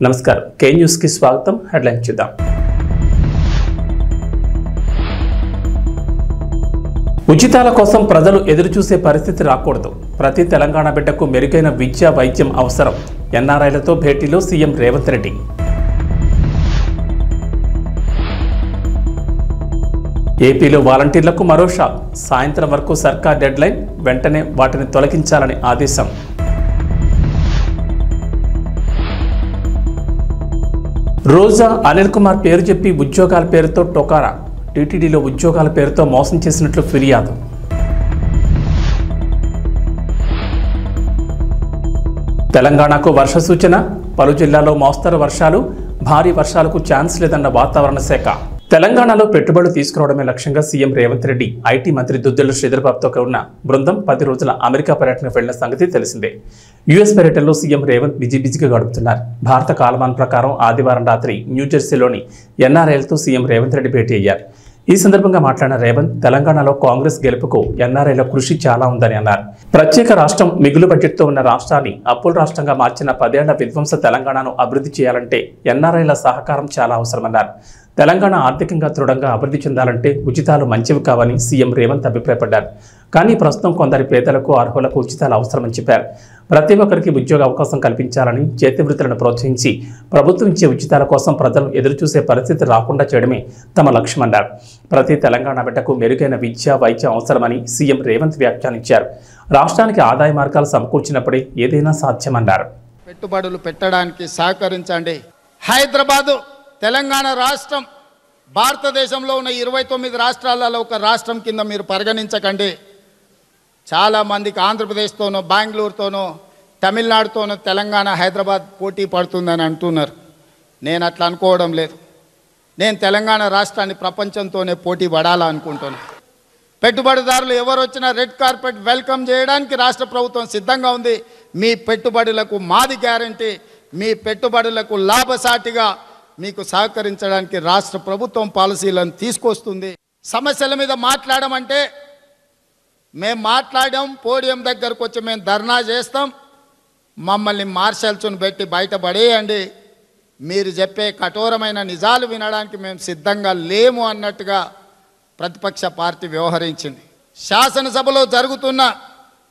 నమస్కారం కే న్యూస్ కి స్వాగతం హెడ్లైన్ చూద్దాం ఉచితాల కోసం ప్రజలు ఎదురు చూసే పరిస్థితి రాకూడదు ప్రతి తెలంగాణ బిడ్డకు మెరుగైన విద్య వైద్యం అవసరం ఎన్ఆర్ఐలతో భేటీలో సీఎం రేవంత్ రెడ్డి ఏపీలో వాలంటీర్లకు మరో షాక్ సాయంత్రం వరకు సర్కార్ డెడ్లైన్ వెంటనే వాటిని తొలగించాలని ఆదేశం రోజా అనిల్ కుమార్ పేరు చెప్పి ఉద్యోగాల పేరుతో టొకారా టీటీడీలో ఉద్యోగాల పేరుతో మోసం చేసినట్లు ఫిర్యాదు తెలంగాణకు వర్ష సూచన పలు జిల్లాల్లో మోస్తరు వర్షాలు భారీ వర్షాలకు ఛాన్స్ లేదన్న వాతావరణ శాఖ తెలంగాణలో పెట్టుబడులు తీసుకురావడమే లక్ష్యంగా సీఎం రేవంత్ రెడ్డి ఐటీ మంత్రి దుద్దిళ్ల శ్రీధర్బాబుతో ఉన్న బృందం 10 రోజుల అమెరికా పర్యటనకు వెళ్లిన సంగతి తెలిసిందే యుఎస్ పర్యటనలో సీఎం రేవంత్ బిజీగా గడుపుతున్నారు భారత కాలమానం ప్రకారం ఆదివారం రాత్రి న్యూజెర్సీలోని ఎన్ఆర్ఐలతో సీఎం రేవంత్ రెడ్డి భేటీ అయ్యారు ఈ సందర్భంగా మాట్లాడిన రేవంత్ తెలంగాణలో కాంగ్రెస్ గెలుపుకు ఎన్ఆర్ఐల కృషి చాలా ఉందని అన్నారు ప్రత్యేక రాష్ట్రం మిగులు బడ్జెట్తో ఉన్న రాష్ట్రాన్ని అప్పుల రాష్ట్రంగా మార్చిన 10 ఏళ్ల విధ్వంస తెలంగాణను అభివృద్ధి చేయాలంటే ఎన్ఆర్ఐల సహకారం చాలా అవసరమన్నారు తెలంగాణ ఆర్థికంగా దృఢంగా అభివృద్ధి చెందాలంటే ఉచితాలు మంచివి కావని సీఎం రేవంత్ అభిప్రాయపడ్డారు కానీ ప్రస్తుతం కొందరి పేదలకు అర్హులకు ఉచితాలు అవసరమని చెప్పారు ప్రతి ఒక్కరికి ఉద్యోగ అవకాశం కల్పించాలని చేతివృత్తులను ప్రోత్సహించి ప్రభుత్వం ఇచ్చే ఉచితాల కోసం ప్రజలు ఎదురుచూసే పరిస్థితి రాకుండా చేయడమే తమ లక్ష్యమన్నారు ప్రతి తెలంగాణ బిడ్డకు మెరుగైన విద్య వైద్యం అవసరమని సీఎం రేవంత్ వ్యాఖ్యానించారు రాష్ట్రానికి ఆదాయ మార్గాలు సమకూర్చినప్పుడే ఏదైనా సాధ్యమన్నారు పెట్టుబడులు పెట్టడానికి సహకరించండి హైదరాబాదు తెలంగాణ రాష్ట్రం భారతదేశంలో ఉన్న 29 రాష్ట్రాలలో ఒక రాష్ట్రం కింద మీరు పరిగణించకండి చాలామందికి ఆంధ్రప్రదేశ్తోనో బెంగళూరుతోనో తమిళనాడుతోనో తెలంగాణ హైదరాబాద్ పోటీ పడుతుందని అంటున్నారు నేను అట్లా అనుకోవడం లేదు నేను తెలంగాణ రాష్ట్రాన్ని ప్రపంచంతోనే పోటీ పడాలనుకుంటున్నాను పెట్టుబడిదారులు ఎవరు వచ్చినా రెడ్ కార్పెట్ వెల్కమ్ చేయడానికి రాష్ట్ర ప్రభుత్వం సిద్ధంగా ఉంది మీ పెట్టుబడులకు మాది గ్యారంటీ మీ పెట్టుబడులకు లాభసాటిగా మీకు సహకరించడానికి రాష్ట్ర ప్రభుత్వం పాలసీలను తీసుకొస్తుంది సమస్యల మీద మాట్లాడమంటే మేము మాట్లాడాం పోడియం దగ్గరకు వచ్చి మేము ధర్నా చేస్తాం మమ్మల్ని మార్షల్స్ను పెట్టి బయటపడేయండి మీరు చెప్పే కఠోరమైన నిజాలు వినడానికి మేము సిద్ధంగా లేము అన్నట్టుగా ప్రతిపక్ష పార్టీ వ్యవహరించింది శాసనసభలో జరుగుతున్న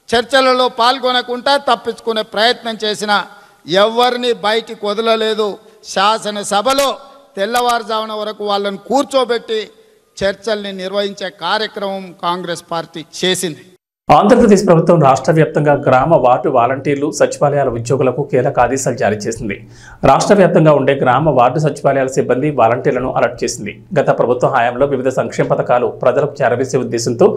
చర్చలలో పాల్గొనకుండా తప్పించుకునే ప్రయత్నం చేసిన ఎవరిని బయటికి వదలలేదు శాసనసభలో తెల్లవారుజామున వరకు వాళ్ళని కూర్చోబెట్టి చర్చల్ని నిర్వహించే కార్యక్రమం కాంగ్రెస్ పార్టీ చేసింది ఆంధ్రప్రదేశ్ ప్రభుత్వం రాష్ట్ర వ్యాప్తంగా గ్రామ వార్డు వాలంటీర్లు సచివాలయాల ఉద్యోగులకు కీలక ఆదేశాలు జారీ చేసింది రాష్ట్ర వ్యాప్తంగా ఉండే గ్రామ వార్డు సచివాలయాల సిబ్బంది వాలంటీర్లను అలర్ట్ చేసింది గత ప్రభుత్వ హయాంలో వివిధ సంక్షేమ పథకాలు ప్రజలకు చేరవేసే ఉద్దేశంతో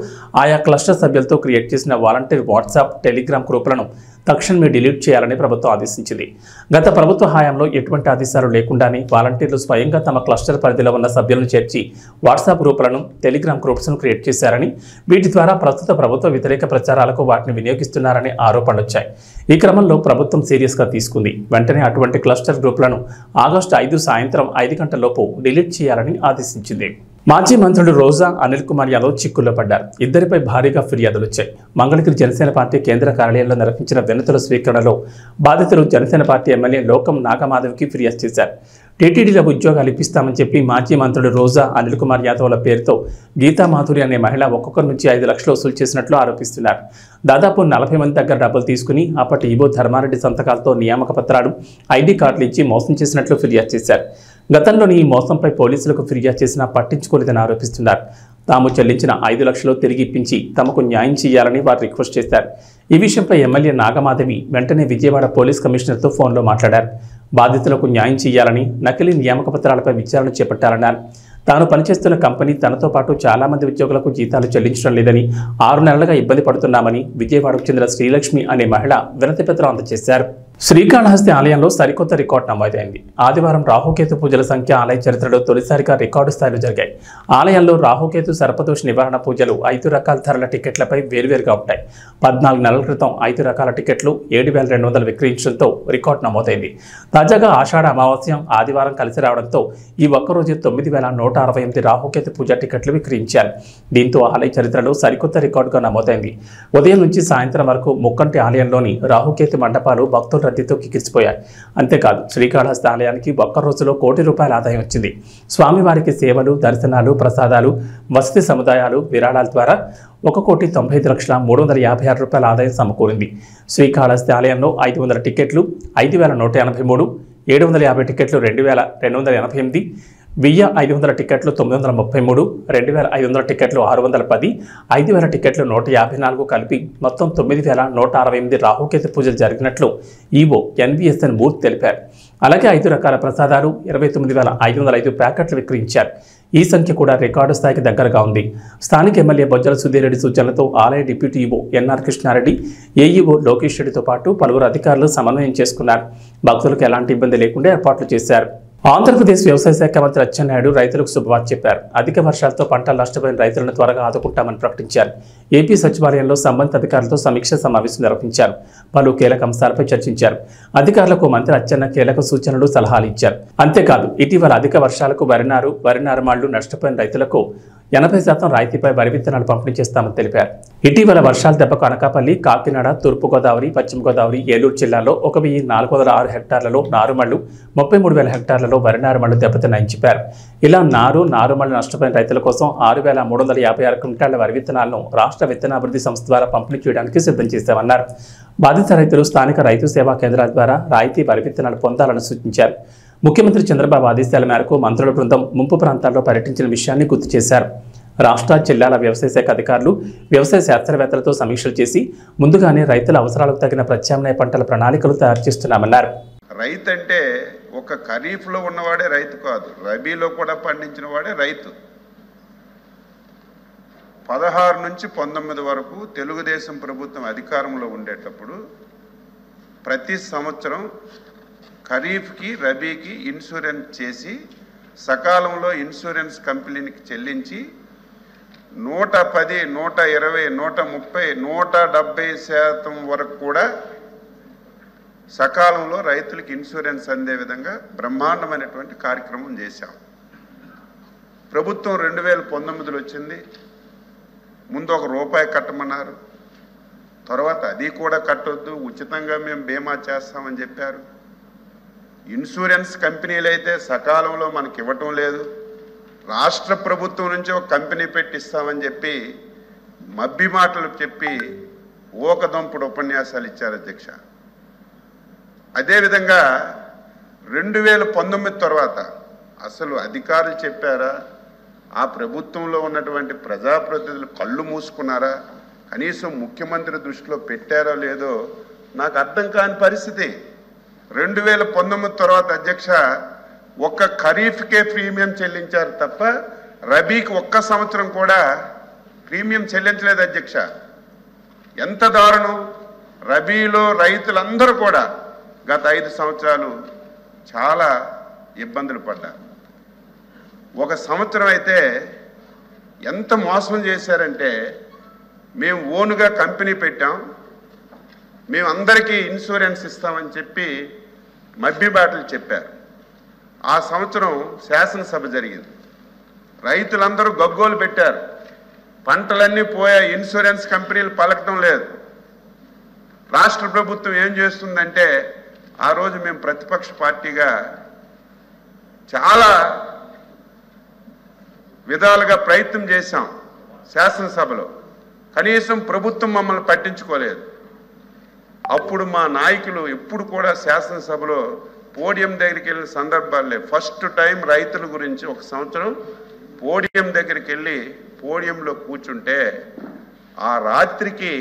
ఆయా క్లస్టర్ సభ్యులతో క్రియేట్ చేసిన వాలంటీర్ వాట్సాప్ టెలిగ్రామ్ గ్రూపులను తక్షణమే డిలీట్ చేయాలని ప్రభుత్వం ఆదేశించింది గత ప్రభుత్వ హయాంలో ఎటువంటి ఆదేశాలు లేకుండానే వాలంటీర్లు స్వయంగా తమ క్లస్టర్ పరిధిలో ఉన్న సభ్యులను చేర్చి వాట్సాప్ గ్రూపులను టెలిగ్రామ్ గ్రూప్స్ను క్రియేట్ చేశారని వీటి ద్వారా ప్రస్తుత ప్రభుత్వ వ్యతిరేక ప్రచారాలకు వాటిని వినియోగిస్తున్నారని ఆరోపణలు వచ్చాయి ఈ క్రమంలో ప్రభుత్వం సీరియస్గా తీసుకుంది వెంటనే అటువంటి క్లస్టర్ గ్రూపులను ఆగస్టు 5 సాయంత్రం 5 గంటలలోపు డిలీట్ చేయాలని ఆదేశించింది మాజీ మంత్రులు రోజా అనిల్ కుమార్ యాదవ్ చిక్కుల్లో పడ్డారు ఇద్దరిపై భారీగా ఫిర్యాదులు వచ్చాయి మంగళగిరి జనసేన పార్టీ కేంద్ర కార్యాలయంలో నిర్వహించిన వినతుల స్వీకరణలో బాధితులు జనసేన పార్టీ ఎమ్మెల్యే లోకం నాగమాధవ్కి ఫిర్యాదు చేశారు టీటీడీలో ఉద్యోగాలు ఇప్పిస్తామని చెప్పి మాజీ మంత్రులు రోజా అనిల్ కుమార్ యాదవ్ల పేరుతో గీతామాధురి అనే మహిళ ఒక్కొక్కరి నుంచి 5 లక్షలు వసూలు చేసినట్లు ఆరోపిస్తున్నారు దాదాపు 40 మంది దగ్గర డబ్బులు తీసుకుని అప్పటి ఈబో ధర్మారెడ్డి సంతకాలతో నియామక పత్రాలు ఐడి కార్డులు ఇచ్చి మోసం చేసినట్లు ఫిర్యాదు చేశారు గతంలోని ఈ మోసంపై పోలీసులకు ఫిర్యాదు చేసినా పట్టించుకోలేదని ఆరోపిస్తున్నారు తాము చెల్లించిన 5 లక్షలు తిరిగి ఇప్పించి తమకు న్యాయం చేయాలని వారు రిక్వెస్ట్ చేశారు ఈ విషయంపై ఎమ్మెల్యే నాగమాధవి వెంటనే విజయవాడ పోలీస్ కమిషనర్తో ఫోన్లో మాట్లాడారు బాధితులకు న్యాయం చేయాలని నకిలీ నియామక పత్రాలపై విచారణ చేపట్టాలన్నారు తాను పనిచేస్తున్న కంపెనీ తనతో పాటు చాలా మంది ఉద్యోగులకు జీతాలు చెల్లించడం లేదని 6 నెలలుగా ఇబ్బంది పడుతున్నామని విజయవాడకు చెందిన శ్రీలక్ష్మి అనే మహిళ వినతిపత్రం అందజేశారు శ్రీకాళహస్తి ఆలయంలో సరికొత్త రికార్డు నమోదైంది ఆదివారం రాహుకేతు పూజల సంఖ్య ఆలయ చరిత్రలో తొలిసారిగా రికార్డు స్థాయిలో జరిగాయి ఆలయంలో రాహుకేతు సర్పదోష నివారణ పూజలు 5 రకాల ధరల టికెట్లపై వేరువేరుగా ఉంటాయి 14 నెలల క్రితం 5 రకాల టికెట్లు 7,200 విక్రయించడంతో రికార్డు నమోదైంది తాజాగా ఆషాఢ అమావాస్య ఆదివారం కలిసి రావడంతో ఈ ఒక్కరోజు 9,168 రాహుకేతు పూజ టికెట్లు విక్రయించారు దీంతో ఆలయ చరిత్రలో సరికొత్త రికార్డుగా నమోదైంది ఉదయం నుంచి సాయంత్రం వరకు ముక్కంటి ఆలయంలోని రాహుకేతు మండపాలు భక్తుల రద్దీతో కిక్కిరిసిపోయాయి. అంతేకాదు శ్రీకాళహస్తి ఆలయానికి ఒక్క రోజులో ₹1 కోటి ఆదాయం వచ్చింది. స్వామివారికి సేవలు, దర్శనాలు, ప్రసాదాలు, వసతి సముదాయాలు, విరాళాల ద్వారా ₹1,90,356,000 ఆదాయం సమకూరింది. శ్రీకాళహస్తి ఆలయంలో 500 టికెట్లు 5,183, 750 టికెట్లు 2,288, 1,500 టికెట్లు 933, 2,500 టికెట్లు 610, 5,000 టికెట్లు 154 కలిపి మొత్తం 9,168 రాహుకేతు పూజలు జరిగినట్లు ఈవో ఎన్వీఎస్ఎన్ మూర్తి తెలిపారు. అలాగే 5 రకాల ప్రసాదాలు, 29,505 ప్యాకెట్లు విక్రయించారు. ఈ సంఖ్య కూడా రికార్డు స్థాయికి దగ్గరగా ఉంది. స్థానిక ఎమ్మెల్యే బొజ్జల సుధీర్ రెడ్డి సూచనలతో ఆలయ deputy EO NR Krishna Reddy, AEO Lokesh రెడ్డితో పాటు పలువురు అధికారులు సమన్వయం చేసుకున్నారు. భక్తులకు ఎలాంటి ఇబ్బంది లేకుండా ఏర్పాట్లు చేశారు. ఆంధ్రప్రదేశ్ వ్యవసాయ శాఖ మంత్రి అచ్చెన్నాయుడు రైతులకు శుభవార్త చెప్పారు. అధిక వర్షాలతో పంటలు నష్టపోయిన రైతులను త్వరగా ఆదుకుంటామని ప్రకటించారు. ఏపీ సచివాలయంలో సంబంధిత అధికారులతో సమీక్ష సమావేశం నిర్వహించారు. పలు కీలక అంశాలపై చర్చించారు. అధికారులకు మంత్రి అచ్చెన్న కీలక సూచనలు, సలహాలు ఇచ్చారు. అంతేకాదు ఇటీవల అధిక వర్షాలకు వరి నారుమళ్లు నష్టపోయిన రైతులకు 80% రాయితీపై వరి విత్తనాలు పంపిణీ చేస్తామని తెలిపారు. ఇటీవల వర్షాల దెబ్బకు అనకాపల్లి, కాకినాడ, తూర్పుగోదావరి, పశ్చిమ గోదావరి, ఏలూరు జిల్లాల్లో 1,406 హెక్టార్లలో నారుమళ్లు, 33,000 హెక్టార్లలో వరి నారుమళ్లు దెబ్బతిన్నాయని చెప్పారు. ఇలా నారుమళ్లు నష్టపోయిన రైతుల కోసం 6,356 క్వింటాళ్ల వరి విత్తనాలను రాష్ట్ర విత్తనాభివృద్ధి సంస్థ ద్వారా పంపిణీ చేయడానికి సిద్ధం చేశామన్నారు. బాధిత రైతులు స్థానిక రైతు సేవా కేంద్రాల ద్వారా రాయితీ వరి విత్తనాలు పొందాలని సూచించారు. ముఖ్యమంత్రి చంద్రబాబు ఆదేశాల మేరకు మంత్రుల బృందం ముంపు ప్రాంతాల్లో పర్యటించిన విషయాన్ని గుర్తు చేశారు. రాష్ట్ర జిల్లాల వ్యవసాయ శాఖ అధికారులు, వ్యవసాయ శాస్త్రవేత్తలతో సమీక్షలు చేసి ముందుగానే రైతుల అవసరాలకు తగిన ప్రత్యామ్నాయ పంటల ప్రణాళికలు తయారు చేస్తున్నామన్నారు. రైతు అంటే ఒక ఖరీఫ్లో ఉన్నవాడే రైతు కాదు, రబీలో కూడా పండించిన వాడే రైతు. 16 నుంచి 19 వరకు తెలుగుదేశం ప్రభుత్వం అధికారంలో ఉండేటప్పుడు ప్రతి సంవత్సరం ఖరీఫ్కి, రబీకి ఇన్సూరెన్స్ చేసి సకాలంలో ఇన్సూరెన్స్ కంపెనీకి చెల్లించి 110, 120, 130, 170% వరకు కూడా సకాలంలో రైతులకు ఇన్సూరెన్స్ అందే విధంగా బ్రహ్మాండమైనటువంటి కార్యక్రమం చేశాం. ప్రభుత్వం 2019లో వచ్చింది. ముందు ₹1 కట్టమన్నారు. తర్వాత అది కూడా కట్టొద్దు, ఉచితంగా మేము బీమా చేస్తామని చెప్పారు. ఇన్సూరెన్స్ కంపెనీలు అయితే సకాలంలో మనకి ఇవ్వటం లేదు. రాష్ట్ర ప్రభుత్వం నుంచి ఒక కంపెనీ పెట్టిస్తామని చెప్పి మబ్బి మాటలు చెప్పి ఊకదంపుడు ఉపన్యాసాలు ఇచ్చారు అధ్యక్ష. అదేవిధంగా 2019 తర్వాత అసలు అధికారులు చెప్పారా, ఆ ప్రభుత్వంలో ఉన్నటువంటి ప్రజాప్రతినిధులు కళ్ళు మూసుకున్నారా, కనీసం ముఖ్యమంత్రి దృష్టిలో పెట్టారో లేదో నాకు అర్థం కాని పరిస్థితి. 2019 తర్వాత అధ్యక్ష ఒక్క ఖరీఫ్కే ప్రీమియం చెల్లించారు తప్ప రబీకి ఒక్క సంవత్సరం కూడా ప్రీమియం చెల్లించలేదు అధ్యక్ష. ఎంత దారుణం! రబీలో రైతులందరూ కూడా గత 5 సంవత్సరాలు చాలా ఇబ్బందులు పడ్డారు. ఒక సంవత్సరం అయితే ఎంత మోసం చేశారంటే, మేము ఓనుగా కంపెనీ పెట్టాం, మేము అందరికీ ఇన్సూరెన్స్ ఇస్తామని చెప్పి మబ్బి బాటలు చెప్పారు. ఆ సంవత్సరం శాసనసభ జరిగింది. రైతులందరూ గగ్గోలు పెట్టారు. పంటలన్నీ పోయా, ఇన్సూరెన్స్ కంపెనీలు పలకడం లేదు. రాష్ట్ర ప్రభుత్వం ఏం చేస్తుందంటే, ఆ రోజు మేము ప్రతిపక్ష పార్టీగా చాలా విధాలుగా ప్రయత్నం చేశాం శాసనసభలో. కనీసం ప్రభుత్వం మమ్మల్ని పట్టించుకోలేదు. అప్పుడు మా నాయకులు ఎప్పుడు కూడా శాసనసభలో పోడియం దగ్గరికి వెళ్ళిన సందర్భాలే. ఫస్ట్ టైం రైతుల గురించి ఒక సంవత్సరం పోడియం దగ్గరికి వెళ్ళి పోడియంలో కూర్చుంటే ఆ రాత్రికి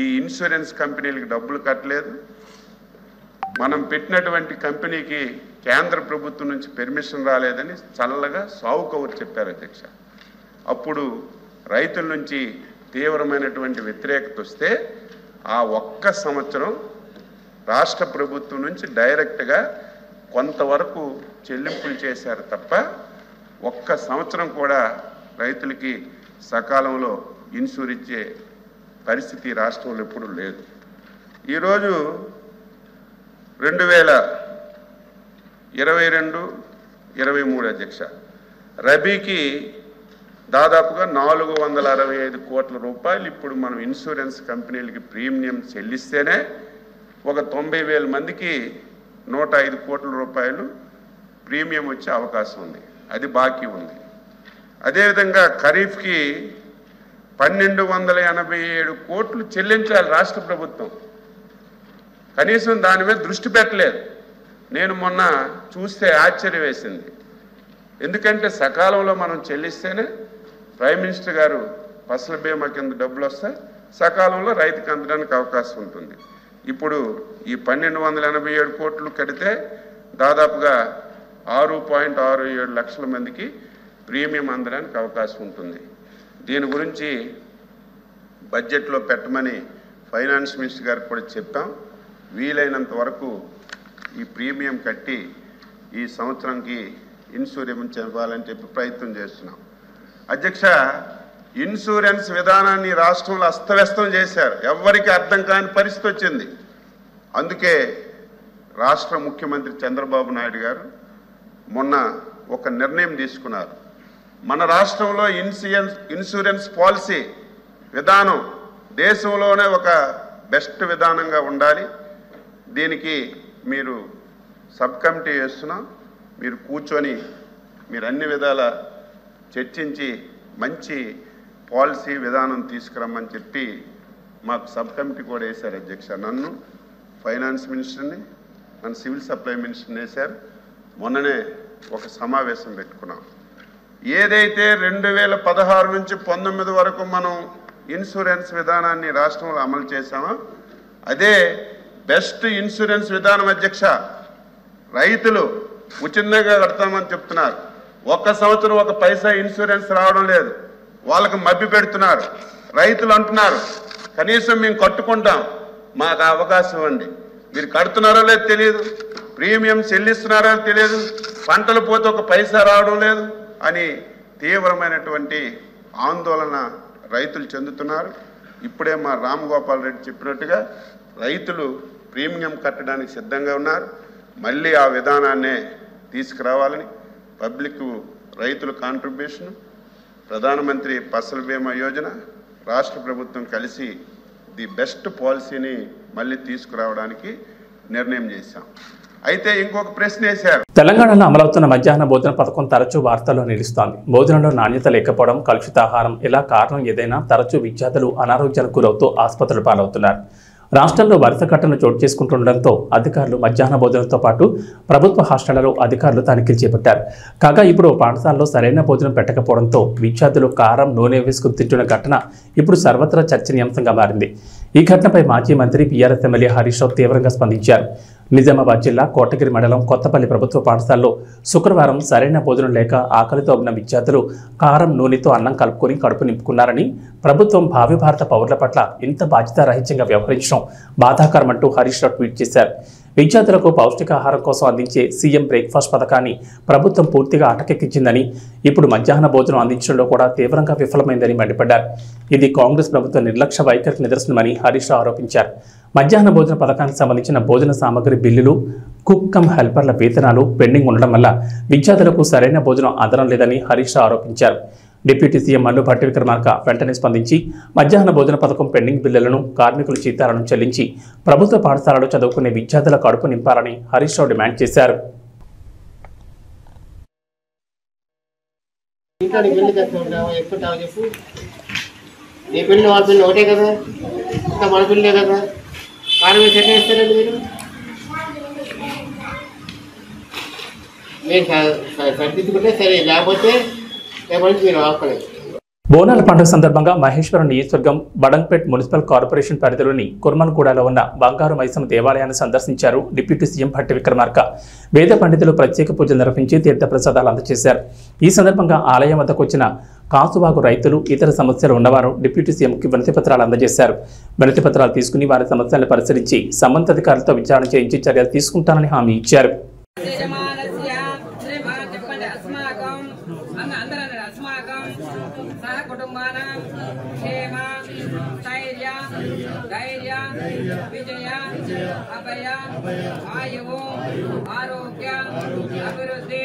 ఈ ఇన్సూరెన్స్ కంపెనీలకు డబ్బులు కట్టలేదు. మనం పెట్టినటువంటి కంపెనీకి కేంద్ర ప్రభుత్వం నుంచి పెర్మిషన్ రాలేదని చల్లగా సావు కౌరు చెప్పారు అధ్యక్ష. అప్పుడు రైతుల నుంచి తీవ్రమైనటువంటి వ్యతిరేకత వస్తే ఆ ఒక్క సంవత్సరం రాష్ట్ర ప్రభుత్వం నుంచి డైరెక్ట్గా కొంతవరకు చెల్లింపులు చేశారు తప్ప ఒక్క సంవత్సరం కూడా రైతులకి సకాలంలో ఇన్సూర్ ఇచ్చే పరిస్థితి రాష్ట్రంలో ఎప్పుడూ లేదు. ఈరోజు 2022-23 అధ్యక్ష రబీకి దాదాపుగా 465 కోట్ల రూపాయలు ఇప్పుడు మనం ఇన్సూరెన్స్ కంపెనీలకి ప్రీమియం చెల్లిస్తేనే ఒక 90,000 మందికి 105 కోట్ల రూపాయలు ప్రీమియం వచ్చే అవకాశం ఉంది, అది బాకీ ఉంది. అదేవిధంగా ఖరీఫ్కి 1287 కోట్లు చెల్లించాలి రాష్ట్ర ప్రభుత్వం. కనీసం దాని మీద దృష్టి పెట్టలేదు. నేను మొన్న చూస్తే ఆశ్చర్యం వేసింది. ఎందుకంటే సకాలంలో మనం చెల్లిస్తేనే ప్రైమ్ మినిస్టర్ గారు ఫసల్ బీమా కింద డబ్బులు వస్తాయి, సకాలంలో రైతుకి అందడానికి అవకాశం ఉంటుంది. ఇప్పుడు ఈ 1287 కోట్లు కడితే దాదాపుగా 6.67 లక్షల మందికి ప్రీమియం అందడానికి అవకాశం ఉంటుంది. దీని గురించి బడ్జెట్లో పెట్టమని ఫైనాన్స్ మినిస్టర్ గారికి కూడా చెప్పాం. వీలైనంత వరకు ఈ ప్రీమియం కట్టి ఈ సంవత్సరంకి ఇన్సూరెన్స్ ఇవ్వాలని చెప్పి ప్రయత్నం చేస్తున్నాం. అధ్యక్ష, ఇన్సూరెన్స్ విధానాన్ని రాష్ట్రంలో అస్తవ్యస్తం చేశారు. ఎవ్వరికి అర్థం కాని పరిస్థితి వచ్చింది. అందుకే రాష్ట్ర ముఖ్యమంత్రి చంద్రబాబు నాయుడు గారు మొన్న ఒక నిర్ణయం తీసుకున్నారు. మన రాష్ట్రంలో ఇన్సూరెన్స్ పాలసీ విధానం దేశంలోనే ఒక బెస్ట్ విధానంగా ఉండాలి. దీనికి మీరు సబ్ కమిటీ చేస్తున్నాం. మీరు కూర్చొని మీరు అన్ని విధాల చర్చించి మంచి పాలసీ విధానం తీసుకురమ్మని చెప్పి మాకు సబ్ కమిటీ కూడా వేశారు అధ్యక్ష. నన్ను, ఫైనాన్స్ మినిస్టర్ని, మన సివిల్ సప్లై మినిస్టర్ని వేశారు. మొన్ననే ఒక సమావేశం పెట్టుకున్నాం. ఏదైతే 2016 నుంచి 19 వరకు మనం ఇన్సూరెన్స్ విధానాన్ని రాష్ట్రంలో అమలు చేశామో అదే బెస్ట్ ఇన్సూరెన్స్ విధానం అధ్యక్ష. రైతులు ఉచితంగా కడతామని చెప్తున్నారు. ఒక్క సంవత్సరం ఒక పైసా ఇన్సూరెన్స్ రావడం లేదు. వాళ్ళకి మభ్య పెడుతున్నారు. రైతులు అంటున్నారు కనీసం మేము కట్టుకుంటాం, మాకు అవకాశం ఇవ్వండి. మీరు కడుతున్నారో లేదో తెలియదు, ప్రీమియం చెల్లిస్తున్నారో తెలియదు, పంటలు పోతే ఒక పైసా రావడం లేదు అని తీవ్రమైనటువంటి ఆందోళన రైతులు చెందుతున్నారు. ఇప్పుడే మా రామగోపాల్ రెడ్డి చెప్పినట్టుగా రైతులు ప్రీమియం కట్టడానికి సిద్ధంగా ఉన్నారు. మళ్ళీ ఆ విధానాన్నే తీసుకురావాలని పబ్లిక్ రైతుల కాంట్రిబ్యూషన్, ప్రధానమంత్రి ఫసల్ బీమా యోజన, రాష్ట్ర ప్రభుత్వం కలిసి ది బెస్ట్ పాలసీని మళ్ళీ తీసుకురావడానికి నిర్ణయం చేశాం. అయితే ఇంకొక ప్రశ్న వేశారు. తెలంగాణలో అమలవుతున్న మధ్యాహ్న భోజన పథకం తరచూ వార్తల్లో నిలుస్తోంది. భోజనంలో నాణ్యత లేకపోవడం, కలుషిత ఆహారం, ఇలా కారణం ఏదైనా తరచూ విద్యార్థులు అనారోగ్యాలకు గురవుతూ ఆసుపత్రుల పాలవుతున్నారు. రాష్ట్రంలో వరుస ఘటనలు చోటు చేసుకుంటుండటంతో అధికారులు మధ్యాహ్న భోజనంతో పాటు ప్రభుత్వ హాస్టళ్లలో అధికారులు తనిఖీలు చేపట్టారు. కాగా ఇప్పుడు పాఠశాలలో సరైన భోజనం పెట్టకపోవడంతో విద్యార్థులు కారం, నూనె వేసుకుని తింటున్న ఘటన ఇప్పుడు సర్వత్రా చర్చనీయాంశంగా మారింది. ఈ ఘటనపై మాజీ మంత్రి బీఆర్ఎస్ ఎమ్మెల్యే హరీష్ రావు తీవ్రంగా స్పందించారు. నిజామాబాద్ జిల్లా కోటగిరి మండలం కొత్తపల్లి ప్రభుత్వ పాఠశాలలో శుక్రవారం సరైన భోజనం లేక ఆకలితో ఉన్న విద్యార్థులు కారం, నూనెతో అన్నం కలుపుకొని కడుపు నింపుకున్నారని, ప్రభుత్వం భావి భారత పౌరుల పట్ల ఇంత బాధ్యతారహిత్యంగా వ్యవహరించడం బాధాకరమంటూ హరీష్ రావు ట్వీట్ చేశారు. విద్యార్థులకు పౌష్టికాహారం కోసం అందించే సీఎం బ్రేక్ఫాస్ట్ పథకాన్ని ప్రభుత్వం పూర్తిగా అటకెక్కించిందని, ఇప్పుడు మధ్యాహ్న భోజనం అందించడంలో కూడా తీవ్రంగా విఫలమైందని మండిపడ్డారు. ఇది కాంగ్రెస్ ప్రభుత్వ నిర్లక్ష్య వైఖరికి నిదర్శనమని హరీష్ రావు ఆరోపించారు. మధ్యాహ్న భోజన పథకానికి సంబంధించిన భోజన సామగ్రి బిల్లులు, కుక్ కమ్ హెల్పర్ల వేతనాలు పెండింగ్ ఉండడం వల్ల విద్యార్థులకు సరైన భోజనం అందడం లేదని హరీష్ రావు ఆరోపించారు. డిప్యూటీ సీఎం మల్లు భట్టి విక్రమార్క వెంటనే స్పందించి మధ్యాహ్న భోజన పథకం పెండింగ్ బిల్లులను, కార్మికుల జీతాలను చెల్లించి ప్రభుత్వ పాఠశాలలో చదువుకునే విద్యార్థుల కడుపు నింపాలని హరీష్ రావు డిమాండ్ చేశారు. బోనాల పండుగ సందర్భంగా మహేశ్వరం నియోజకవర్గం బడంగ్పేట్ మున్సిపల్ కార్పొరేషన్ పరిధిలోని కుర్మన్గూడలో ఉన్న బంగారు మైసమ్మ దేవాలయాన్ని సందర్శించారు డిప్యూటీ సీఎం భట్టి విక్రమార్క. వేద పండితులు ప్రత్యేక పూజలు నిర్వహించి తీర్థప్రసాదాలు అందజేశారు. ఈ సందర్భంగా ఆలయం వద్దకు వచ్చిన కాసువాగు రైతులు, ఇతర సమస్యలు ఉన్నవారు డిప్యూటీ సీఎంకి వినతిపత్రాలు అందజేశారు. వినతిపత్రాలు తీసుకుని వారి సమస్యలను పరిశీలించి సంబంధిత అధికారులతో విచారణ చేయించి చర్యలు తీసుకుంటానని హామీ ఇచ్చారు. విజయ అభయ ఆయువు ఆరోగ్య అభివృద్ధి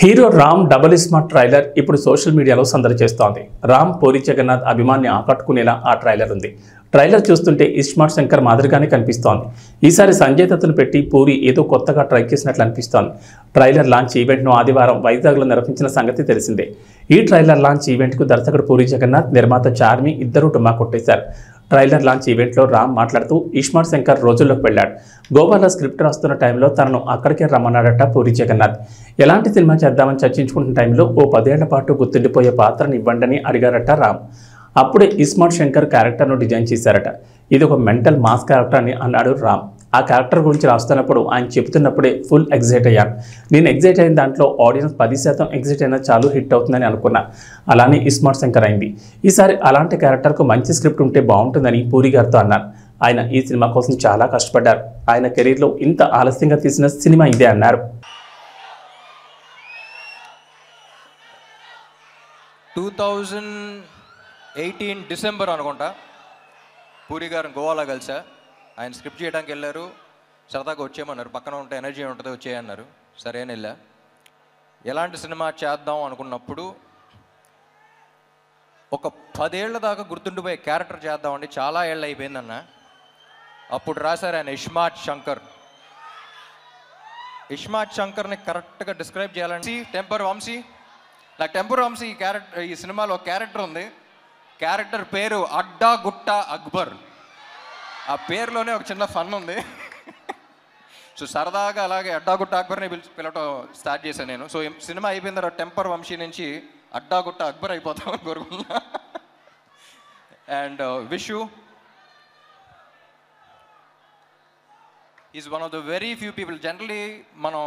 hero Ram double smart trailer ఇప్పుడు సోషల్ మీడియాలో సందడి చేస్తోంది. రామ్ పూరి జగన్నాథ్ అభిమాన్ని ఆకట్టుకునేలా ఆ ట్రైలర్ ఉంది. ట్రైలర్ చూస్తుంటే ఇస్మార్ట్ శంకర్ మాదిరిగానే కనిపిస్తోంది. ఈసారి సంజయ్ దత్తును పెట్టి పూరి ఏదో కొత్తగా ట్రై చేసినట్లు అనిపిస్తోంది. ట్రైలర్ లాంచ్ ఈవెంట్ను ఆదివారం వైజాగ్లో నిర్వహించిన సంగతి తెలిసిందే. ఈ ట్రైలర్ లాంచ్ ఈవెంట్కు దర్శకుడు పూరి జగన్నాథ్, నిర్మాత చార్మి ఇద్దరూ డుమ్మా కొట్టేశారు. ట్రైలర్ లాంచ్ ఈవెంట్లో రామ్ మాట్లాడుతూ ఇస్మార్ట్ శంకర్ రోజుల్లోకి వెళ్ళాడు. గోవాలో స్క్రిప్ట్ రాస్తున్న టైంలో తనను అక్కడికే రమ్మన్నాడట పూరి జగన్నాథ్. ఎలాంటి సినిమా చేద్దామని చర్చించుకుంటున్న టైంలో ఓ 10 ఏళ్ల పాటు గుర్తుండిపోయే పాత్రను ఇవ్వండని అడిగారట రామ్. అప్పుడే ఇస్మార్ట్ శంకర్ క్యారెక్టర్ను డిజైన్ చేశారట. ఇది ఒక మెంటల్ మాస్ క్యారెక్టర్ అని అన్నాడు రామ్. ఆ క్యారెక్టర్ గురించి రాస్తున్నప్పుడు ఆయన చెబుతున్నప్పుడే ఫుల్ ఎగ్జైట్ అయ్యాను. నేను ఎగ్జైట్ అయిన దాంట్లో ఆడియన్స్ 10% ఎగ్జైట్ అయినా చాలు హిట్ అవుతుందని అనుకున్నా. అలానే ఇస్మార్ట్ శంకర్ అయింది. ఈసారి అలాంటి క్యారెక్టర్కు మంచి స్క్రిప్ట్ ఉంటే బాగుంటుందని పూరి గారితో అన్నాను. ఆయన ఈ సినిమా కోసం చాలా కష్టపడ్డారు. ఆయన కెరీర్లో ఇంత ఆలస్యంగా తీసిన సినిమా ఇదే అన్నారు. 2018 డిసెంబర్ అనుకుంటా పూరి గారు గోవాలో కలిసా. ఆయన స్క్రిప్ట్ చేయడానికి వెళ్ళారు. సరదాగా వచ్చేయమన్నారు. పక్కన ఉంటే ఎనర్జీ ఉంటుంది వచ్చేయన్నారు. సరే అని వెళ్ళా. ఎలాంటి సినిమా చేద్దాం అనుకున్నప్పుడు ఒక 10 ఏళ్ల దాకా గుర్తుండిపోయే క్యారెక్టర్ చేద్దామండి. చాలా ఏళ్ళు అయిపోయిందన్న. అప్పుడు రాశారు ఆయన ఇస్మార్ట్ శంకర్. ఇస్మార్ట్ శంకర్ని కరెక్ట్గా డిస్క్రైబ్ చేయాలంటే టెంపర్ వంశీ. నాకు టెంపర్ వంశీ ఈ క్యారెక్టర్, ఈ సినిమాలో ఒక క్యారెక్టర్ ఉంది. క్యారెక్టర్ పేరు అడ్డా గుట్ట అక్బర్. ఆ పేరులోనే ఒక చిన్న ఫన్ ఉంది. సో సరదాగా అలాగే అడ్డాగుట్ట అక్బర్ని పిలవటం స్టార్ట్ చేశాను నేను. సో సినిమా అయిపోయిన తర్వాత టెంపర్ వంశీ నుంచి అడ్డాగుట్ట అక్బర్ అయిపోతామని కోరుకున్నా. And Vishu is one of the very few people. Generally మనం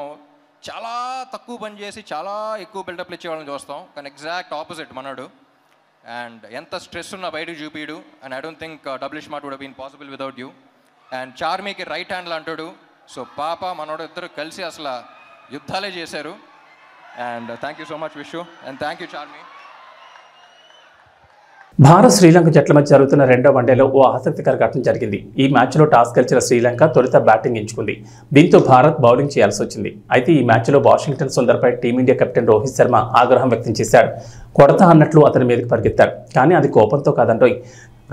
చాలా తక్కువ పని చేసి చాలా ఎక్కువ బిల్డప్లు ఇచ్చేవాళ్ళని చూస్తాం. కానీ ఎగ్జాక్ట్ ఆపోజిట్ మనడు. అండ్ ఎంత స్ట్రెస్ ఉన్నా బయటకు చూపిడు. And I don't think double smart would have been possible without you. And చార్మీకి రైట్ హ్యాండ్లు అంటాడు. సో పాప మనోడు ఇద్దరు కలిసి అసలు యుద్ధాలే చేశారు. And thank you so much Vishu. And thank you Charmi. Bharat Sri Lanka జట్ల మధ్య జరుగుతున్న రెండో వన్డేలో ఓ ఆసక్తికర ఘటన జరిగింది. ఈ మ్యాచ్లో టాస్ గెలిచిన శ్రీలంక తొలుత బ్యాటింగ్ ఎంచుకుంది. దీంతో భారత్ బౌలింగ్ చేయాల్సి వచ్చింది. అయితే ఈ మ్యాచ్లో వాషింగ్టన్ సుందర్పై టీమిండియా కెప్టెన్ రోహిత్ శర్మ ఆగ్రహం వ్యక్తం చేశాడు. కొడతా అన్నట్లు అతని మీదకి పరిగెత్తాడు. కానీ అది కోపంతో కాదంటోయ్.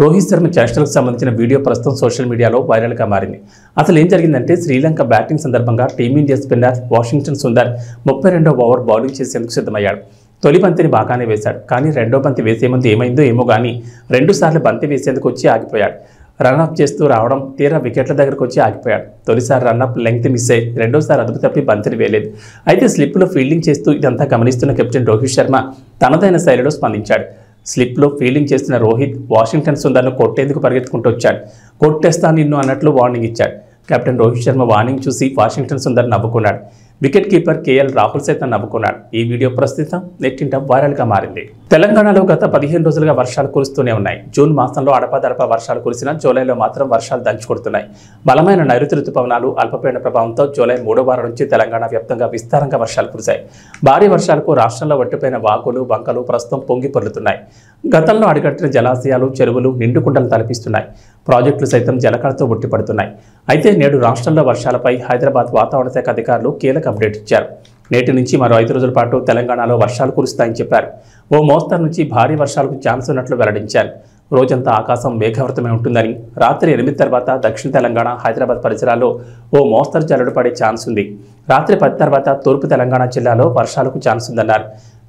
రోహిత్ శర్మ చేష్టలకు సంబంధించిన వీడియో ప్రస్తుతం సోషల్ మీడియాలో వైరల్గా మారింది. అసలు ఏం జరిగిందంటే శ్రీలంక బ్యాటింగ్ సందర్భంగా టీమిండియా స్పిన్నర్ వాషింగ్టన్ సుందర్ 32వ ఓవర్ బౌలింగ్ చేసేందుకు సిద్ధమయ్యాడు. తొలి బంతిని బాగానే వేశాడు. కానీ రెండో బంతి వేసే ముందు ఏమైందో ఏమో కానీ 2 సార్లు బంతి వేసేందుకు వచ్చి ఆగిపోయాడు. రన్అప్ చేస్తూ రావడం తీరా వికెట్ల దగ్గరకు వచ్చి ఆగిపోయాడు. తొలిసారి రన్అప్ లెంగ్త్ మిస్ అయ్యి రెండోసారి అదుపు తప్పి బంతిని వేయలేదు. అయితే స్లిప్లో ఫీల్డింగ్ చేస్తూ ఇదంతా గమనిస్తున్న కెప్టెన్ రోహిత్ శర్మ తనదైన శైలిలో స్పందించాడు. స్లిప్లో ఫీల్డింగ్ చేస్తున్న రోహిత్ వాషింగ్టన్ సుందర్ను కొట్టేందుకు పరిగెత్తుకుంటూ వచ్చాడు. కొట్టేస్తా నిన్ను అన్నట్లు వార్నింగ్ ఇచ్చాడు. కెప్టెన్ రోహిత్ శర్మ వార్నింగ్ చూసి వాషింగ్టన్ సుందర్ నవ్వుకున్నాడు. వికెట్ కీపర్ కేఎల్ రాహుల్ సైతం నవ్వుకున్నాడు. ఈ వీడియో ప్రస్తుతం నెట్టింట వైరల్గా మారింది. తెలంగాణలో గత 15 రోజులుగా వర్షాలు కురుస్తూనే ఉన్నాయి. జూన్ మాసంలో అడపాదడపా వర్షాలు కురిసినా జూలైలో మాత్రం వర్షాలు దంచుకొడుతున్నాయి. బలమైన నైరుతి రుతుపవనాలు అల్పపీడన ప్రభావంతో జూలై 3వ వారం నుంచి తెలంగాణ వ్యాప్తంగా విస్తారంగా వర్షాలు కురిశాయి. భారీ వర్షాలకు రాష్ట్రంలో వట్టిపోయిన వాగులు, వంకలు ప్రస్తుతం పొంగి పొర్లుతున్నాయి. గతంలో అడిగట్టిన జలాశయాలు, చెరువులు నిండుకుండలు తలపిస్తున్నాయి. ప్రాజెక్టులు సైతం జలకళతో ఉట్టిపడుతున్నాయి. అయితే నేడు రాష్ట్రంలో వర్షాలపై హైదరాబాద్ వాతావరణ శాఖ అధికారులు కీలక అప్డేట్ ఇచ్చారు. నేటి నుంచి మరో 5 రోజుల పాటు తెలంగాణలో వర్షాలు కురుస్తాయని చెప్పారు. ఓ మోస్తరు నుంచి భారీ వర్షాలకు ఛాన్స్ ఉన్నట్లు వెల్లడించారు. రోజంతా ఆకాశం మేఘావృతమై ఉంటుందని, రాత్రి 8 తర్వాత దక్షిణ తెలంగాణ, హైదరాబాద్ పరిసరాల్లో ఓ మోస్తరు జల్లుడు పడే ఛాన్స్ ఉంది. రాత్రి 10 తర్వాత తూర్పు తెలంగాణ జిల్లాలో వర్షాలకు ఛాన్స్ ఉందన్నారు.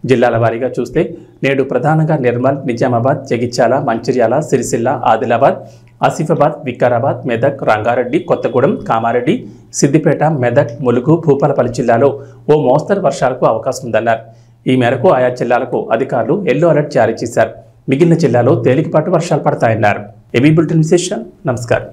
జిల్లాల వారీగా చూస్తే నేడు ప్రధానంగా నిర్మల్, నిజామాబాద్, జగిత్యాల, మంచిర్యాల, సిరిసిల్ల, ఆదిలాబాద్, ఆసిఫాబాద్, వికారాబాద్, మెదక్, రంగారెడ్డి, కొత్తగూడెం, కామారెడ్డి, సిద్దిపేట, మెదక్, ములుగు, భూపాలపల్లి జిల్లాలో ఓ మోస్తరు వర్షాలకు అవకాశం ఉందన్నారు. ఈ మేరకు ఆయా జిల్లాలకు అధికారులు ఎల్లో అలర్ట్ జారీ చేశారు. మిగిలిన జిల్లాలో తేలికపాటి వర్షాలు పడతాయన్నారు. ఏబీ బులెటిన్ విశేషాలు. నమస్కారం.